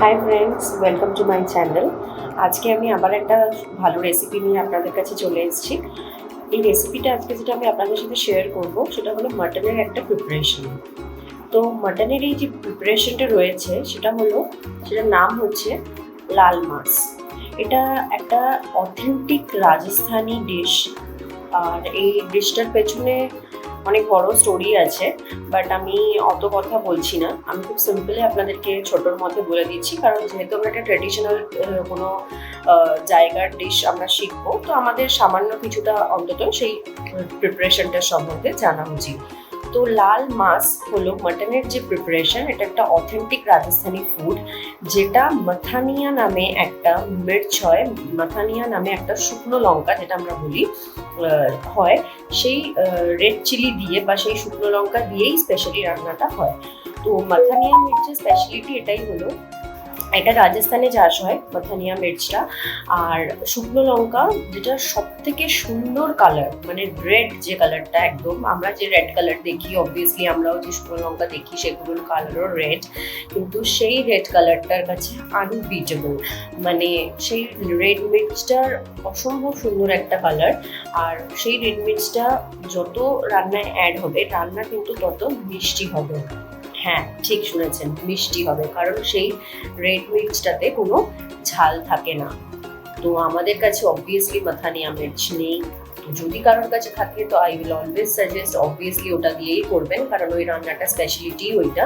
Hi friends, welcome to my channel. আজকে আমি আবার একটা ভালো রেসিপি নিয়ে আপনাদের কাছে চলে এসেছি। এই রেসিপিটা আজকে যেটা আমি আপনাদের সাথে শেয়ার করব সেটা হলো মাটনের একটা প্রিপারেশন। তো মাটনের এই যে প্রিপারেশনটা রয়েছে সেটার নাম হচ্ছে লাল মাছ। এটা একটা অথেন্টিক রাজস্থানি ডিশ। আর এই ডিশটার পেছনে অনেক বড় স্টোরি আছে, বাট আমি অত কথা বলছি না। আমি খুব সিম্পলি আপনাদেরকে ছোটোর মধ্যে বলে দিচ্ছি, কারণ যেহেতু আমরা একটা ট্রেডিশনাল কোনো জায়গার ডিশ আমরা শিখবো, তো আমাদের সামান্য কিছুটা অন্তত সেই প্রিপারেশনটার সম্বন্ধে জানা উচিত। তো লাল মাছ হলো মাটনের যে প্রিপারেশন, এটা একটা অথেন্টিক রাজস্থানি ফুড, যেটা মাথানিয়া নামে একটা মির্চ হয়। মাথানিয়া নামে একটা শুকনো লঙ্কা, যেটা আমরা বলি হয়, সেই রেড চিলি দিয়ে বা সেই শুকনো লঙ্কা দিয়েই স্পেশালি রান্নাটা হয়। তো মাথানিয়া মির্চের স্পেশালিটি এটাই হলো, এটা রাজস্থানে চাষ হয় মাথানিয়া মির্চটা। আর শুকনো লঙ্কা, যেটা সব থেকে সুন্দর কালার, মানে রেড যে কালারটা, একদম আমরা যে রেড কালার দেখি, অবভিয়াসলি আমরাও যে শুকনো লঙ্কা দেখি সেগুলোর কালারও রেড, কিন্তু সেই রেড কালারটার কাছে আনবিটেবল। মানে সেই রেড মির্চটার অসম্ভব সুন্দর একটা কালার। আর সেই রেড মির্চটা যত রান্নায় অ্যাড হবে, রান্না কিন্তু তত মিষ্টি হবে। হ্যাঁ, ঠিক শুনেছেন, মিষ্টি হবে, কারণ সেই রেড মির্চটাতে কোনো ঝাল থাকে না। তো আমাদের কাছে অবভিয়াসলি মাথানিয়া মির্চ নেই। তো যদি কারোর কাছে থাকে, তো I will always suggest obviously ওটা দিয়েই করবেন, কারণ ওই রান্নাটা স্পেশালিটি ওইটা।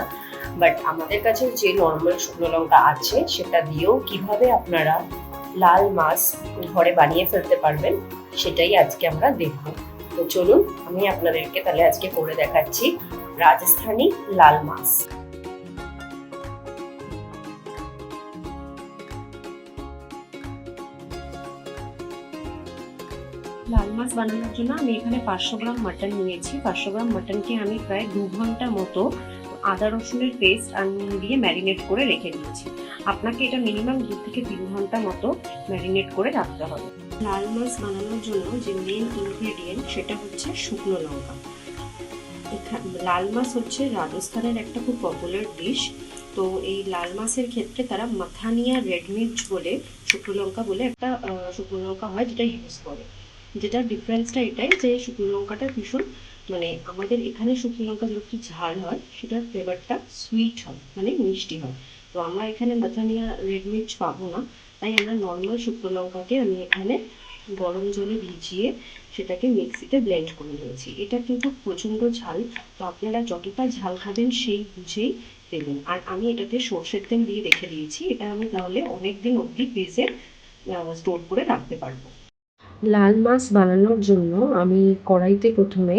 বাট আমাদের কাছে যে নর্মাল শুকনো লঙ্কা আছে, সেটা দিয়েও কিভাবে আপনারা লাল মাছ ঘরে বানিয়ে ফেলতে পারবেন, সেটাই আজকে আমরা দেখব। তো চলুন, আমি আপনাদেরকে তাহলে আজকে করে দেখাচ্ছি রাজস্থানি লাল মাছ। লাল মাছ বানানোর জন্য আমি এখানে 500 গ্রাম মাটন নিয়েছি। 500 গ্রাম মাটনকে আমি প্রায় 2 ঘন্টা মতো আদা রসুনের পেস্ট দিয়ে ম্যারিনেট করে রেখে দিয়েছি। আপনাকে এটা মিনিমাম 2 থেকে 3 ঘন্টা মতো ম্যারিনেট করে রাখতে হবে। লাল মাছ বানানোর জন্য যে মেন ইনগ্রেডিয়েন্ট, সেটা হচ্ছে শুকনো লঙ্কা। লাল মাছ হচ্ছে রাজস্থানের একটা খুব পপুলার ডিশ। তো এই লাল মাছের ক্ষেত্রে তারা মাথানিয়া রেড মির্চ বলে, শুকনো লঙ্কা বলে একটা শুকনো লঙ্কা হয়, যেটা ইউজ করে। যেটা ডিফারেন্সটা এটাই যে শুকনো লঙ্কাটা ভীষণ, মানে আমাদের এখানে শুকনো লঙ্কা যেরকম ঝাল হয়, সেটার ফ্লেভারটা সুইট হয়, মানে মিষ্টি হয়। তো আমরা এখানে মাথানিয়া রেড মির্চ পাবো না, তাই আমরা নর্মাল শুকনো লঙ্কাকে আমি এখানে গরম জলে ভিজিয়ে সেটাকে মিক্সিতে ব্লেন্ড করে নিয়েছি। এটা কিন্তু প্রচণ্ড ঝাল, তো আপনারা যতটা ঝাল খাবেন সেই বুঝেই দেবেন। আর আমি এটাতে সর্ষের তেল দিয়ে রেখে দিয়েছি, এটা আমি তাহলে অনেক দিন অবধি ফ্রিজে স্টোর করে রাখতে পারবো। লাল মাছ বানানোর জন্য আমি কড়াইতে প্রথমে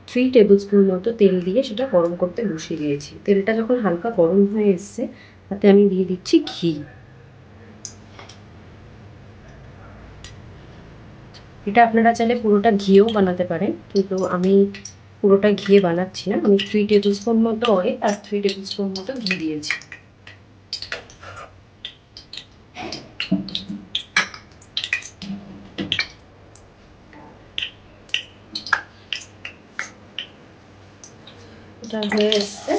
3 টেবিল স্পুন মতো তেল দিয়ে সেটা গরম করতে বসিয়ে দিয়েছি। তেলটা যখন হালকা গরম হয়ে এসছে, তাতে আমি দিয়ে দিচ্ছি ঘি। এটা আপনারা চাইলে পুরোটা ঘিয়েও বানাতে পারেন, কিন্তু আমি পুরোটা ঘিয়ে বানাচ্ছি না। আমি 3 টেবিল স্পুন মতো অয়েল আর 3 টেবিল স্পুন মতো ঘি দিয়েছি। এটা হয়ে এসছে,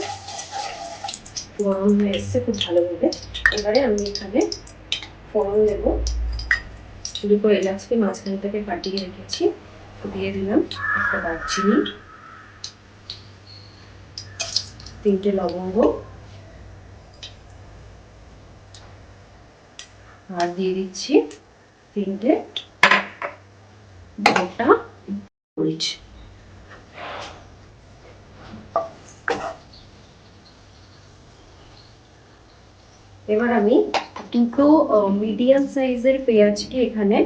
গরম হয়ে এসছে খুব ভালোভাবে। এবারে আমি এখানে ফোড়ন দেবো। 2 এলাচকে মাঝখান থেকে কাটিয়ে রেখেছি, দিয়ে দিলাম একটা দারচিনি, 3টে লবঙ্গ, আর দিয়ে দিচ্ছি 3টে গোটা মরিচ। এবার আমি 2টো মিডিয়াম সাইজের পেঁয়াজকে এখানে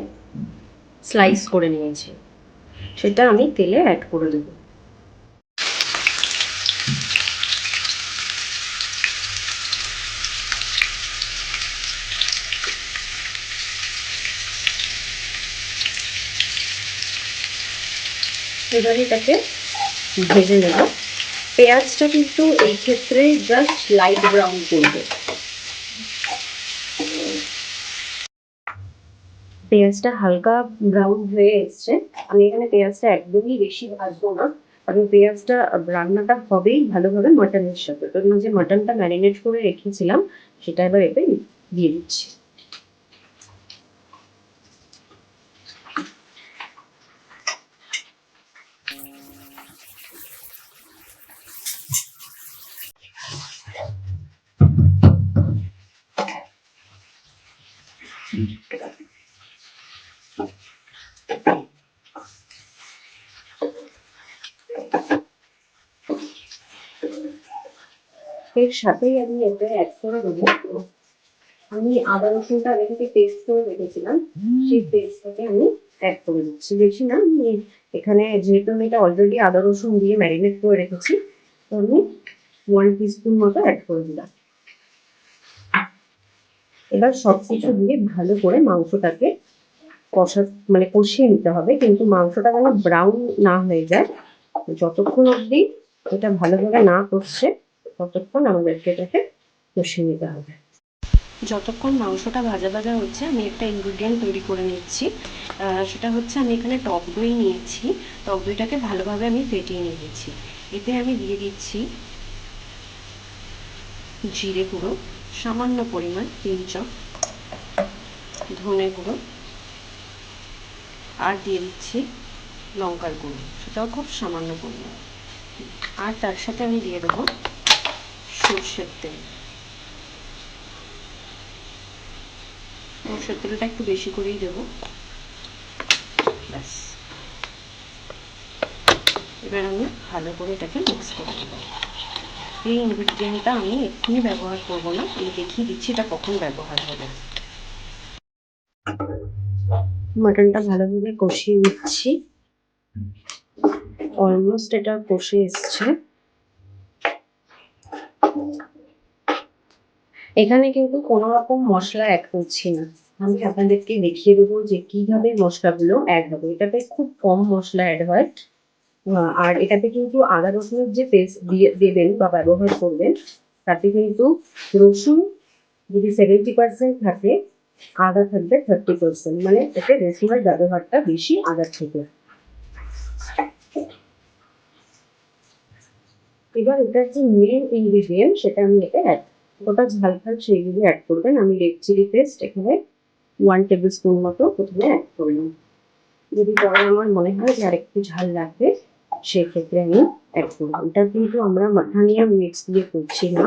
স্লাইস করে নিয়েছি, সেটা আমি তেলে অ্যাড করে দেবো। এবার এটাকে ভেজে নেব। পেঁয়াজটা কিন্তু এই ক্ষেত্রে জাস্ট লাইট ব্রাউন করবে। পেঁয়াজটা হালকা ব্রাউন হয়ে এসছে। আমি এখানে পেঁয়াজটা একদমই বেশি ভাজবো না, কারণ পেঁয়াজটা রান্নাটা হবেই ভালোভাবে মাটনের সাথে। তো আমি যে মাটনটা ম্যারিনেট করে রেখেছিলাম, সেটা এবার এতে দিয়ে দিচ্ছি। এর সাথেই আমি এতে অ্যাড করে দেবো, আমি আদা রসুনটা আগে থেকে পেস্ট করে রেখেছিলাম, সেই পেস্টটাকে আমি অ্যাড করে দিচ্ছি। বেশি না, আমি এখানে যেহেতু আমি এটা অলরেডি আদা রসুন দিয়ে ম্যারিনেট করে রেখেছি, তো আমি 1 টিস্পুন মতো অ্যাড করে দিলাম। এবার সব কিছু দিয়ে ভালো করে মাংসটাকে কষিয়ে নিতে হবে, কিন্তু মাংসটা যেন ব্রাউন না হয়ে যায়। যতক্ষণ অবধি এটা ভালোভাবে না কষছে ততক্ষণ আমাদেরকে এটাকে কষিয়ে নিতে হবে। যতক্ষণ মাংসটা ভাজা ভাজা হচ্ছে আমি একটা ইনগ্রিডিয়েন্ট তৈরি করে নিচ্ছি। সেটা হচ্ছে আমি এখানে টক দই নিয়েছি। টক দইটাকে ভালোভাবে আমি ফেটিয়ে নিয়েছি। এতে আমি দিয়ে দিচ্ছি জিরে গুঁড়ো সামান্য পরিমাণ 3 চামচ, ধনে গুঁড়ো, আর দিয়ে দিচ্ছি লঙ্কার গুঁড়ো, সেটাও খুব সামান্য পরিমাণ। আর তার সাথে আমি দিয়ে দেবো সর্ষের তেল। সর্ষের তেলটা একটু বেশি করেই দেবো। ব্যাস, এবার আমি ভালো করে এটাকে মিক্স করে দেবো। এই ইনগ্রিডিয়েন্টটা আমি এক্ষুনি ব্যবহার করব না, আমি দেখিয়ে দিচ্ছি এটা কখন ব্যবহার হবে। মাটনটা ভালোভাবে কষিয়ে নিচ্ছি, অলমোস্ট এটা কষে এসছে। এখানে কিন্তু কোনো রকম মশলা অ্যাড করছি না, আমি আপনাদেরকে দেখিয়ে দেবো যে কিভাবে মশলাগুলো অ্যাড হবে। এটাতে খুব কম মশলা অ্যাড হয়, আর এটাতে কিন্তু আদা রসুনের যে পেস্ট দিয়ে দেবেন বা ব্যবহার করবেন, তাতে কিন্তু রসুন যদি 70% থাকে, আদা থাকবে 30%, মানে এতে রসুনের ব্যবহারটা বেশি আদার থেকে। এবার এটার যে মেন ইনগ্রিডিয়েন্ট সেটা আমি এতে অ্যাড, ওটা ঝাল ঝাল সেইগুলো অ্যাড করবেন। আমি রেড চিলি পেস্ট এখানে 1 টেবিল স্পুন মতো প্রথমে অ্যাড করলাম। যদি পরে আমার মনে হয় যে আরেকটু ঝাল লাগবে সেক্ষেত্রে আমি অ্যাড করবো। এটা কিন্তু আমরা মাখানিয়া মিক্স দিয়ে করছি না,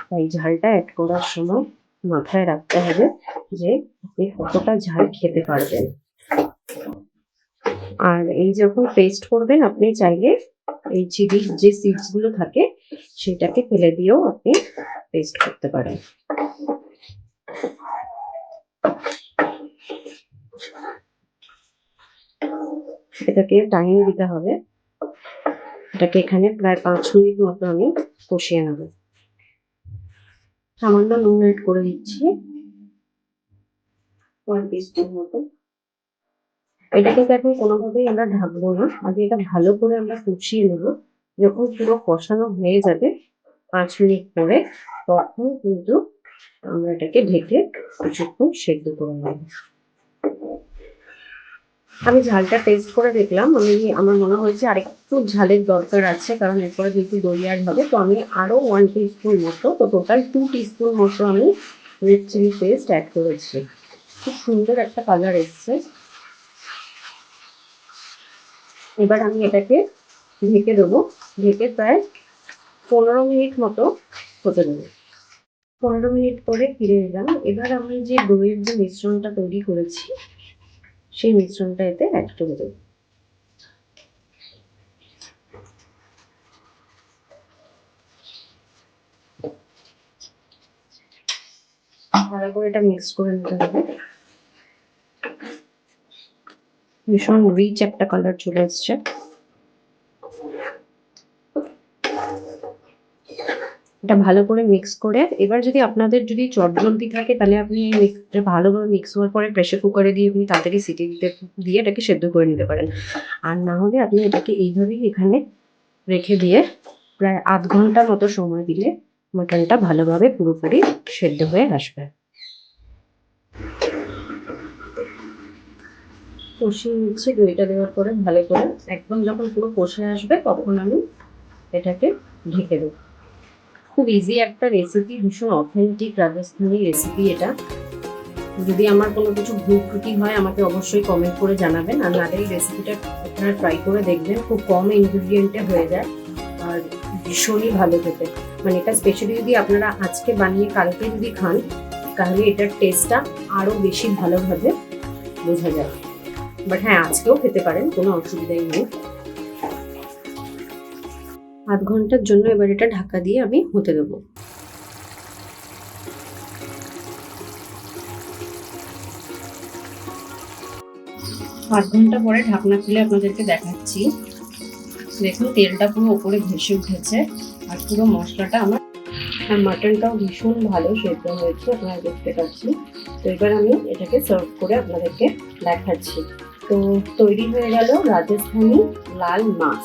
তাই ঝালটা অ্যাড করার সময় মাথায় রাখতে হবে যে আপনি কতটা ঝাল খেতে পারবেন। আর এই যখন পেস্ট করবেন আপনি চাইলে এই চিলির যে সিডস গুলো থাকে সেটাকে ফেলে দিয়েও আপনি পেস্ট করতে পারেন। এটাকে টাইম দিতে হবে, এটাকে এখানে প্রায় 5 মিনিট মতো আমি কষিয়ে নেব। সামান্য নুন অ্যাড করে দিচ্ছি 1 টিস্পুন মতো। এটাকে এখন কোনোভাবেই আমরা ঢাকবো না, আগে এটা ভালো করে আমরা কষিয়ে নেব। যখন পুরো কষানো হয়ে যাবে 5 মিনিট পরে, তখন কিন্তু আমরা এটাকে ঢেকে কিছুক্ষণ সেদ্ধ করে নেব। আমি ঝালটা টেস্ট করে দেখলাম, আমার মনে হয়েছে আরেকটু ঝালের দরকার আছে, কারণ এরপরে যেহেতু দই অ্যাড হবে, তো আমি আরও 1 টিস্পুন মতো, তো টোটাল 2 টিস্পুন মতো আমি রেড চিলি পেস্ট অ্যাড করেছি। খুব সুন্দর একটা কালার এসছে। এবার আমি এটাকে ঢেকে দেবো, ঢেকে প্রায় 15 মিনিট মতো হতে দেবো। 15 মিনিট পরে ফিরে এলাম। এবার আমি যে দইয়ের যে মিশ্রণটা তৈরি করেছি সেই মিশ্রণটা এতে অ্যাড করে দেবো। ভালো করে এটা মিক্স করে নিতে হবে। ভীষণ রিচ একটা কালার চলে এসছে। এটা ভালো করে মিক্স করে, এবার যদি আপনাদের যদি চটজলদি থাকে তাহলে আপনি ভালোভাবে মিক্স হওয়ার পরে প্রেসার কুকারে দিয়ে আপনি তাড়াতাড়ি সিটি দিয়ে এটাকে সেদ্ধ করে নিতে পারেন। আর না হলে আপনি এটাকে এইভাবেই এখানে রেখে দিয়ে প্রায় আধ ঘন্টার মতো সময় দিলে মাটনটা ভালোভাবে পুরোপুরি সেদ্ধ হয়ে আসবে। কষিয়ে নিচ্ছি দইটা দেওয়ার পরে ভালো করে, একদম যখন পুরো কষে আসবে তখন আমি এটাকে ঢেকে দেবো। খুব ইজি একটা রেসিপি, ভীষণ অথেন্টিক রাজস্থানি রেসিপি এটা। যদি আমার কোনো কিছু ভুল ত্রুটি হয় আমাকে অবশ্যই কমেন্ট করে জানাবেন, আর নাহলে এই রেসিপিটা আপনারা ট্রাই করে দেখবেন। খুব কম ইনগ্রিডিয়েন্টে হয়ে যায় আর ভীষণই ভালো খেতে। মানে এটা স্পেশালি যদি আপনারা আজকে বানিয়ে কালকে যদি খান তাহলে এটার টেস্টটা আরও বেশি ভালোভাবে বোঝা যায়। বাট হ্যাঁ, আজকেও খেতে পারেন, কোনো অসুবিধাই নেই। আধ ঘন্টার জন্য এবার এটা ঢাকা দিয়ে আমি হতে দেবো। আধ ঘন্টা পরে ঢাকনা খুলে আপনাদেরকে দেখাচ্ছি। দেখুন তেলটা পুরো ওপরে ভেসে উঠেছে আর পুরো মশলাটা আমার, আর মাটনটাও ভীষণ ভালো সেদ্ধ হয়েছে, আপনারা দেখতে পাচ্ছি। তো এবার আমি এটাকে সার্ভ করে আপনাদেরকে দেখাচ্ছি। তো তৈরি হয়ে গেল রাজস্থানি লাল মাছ।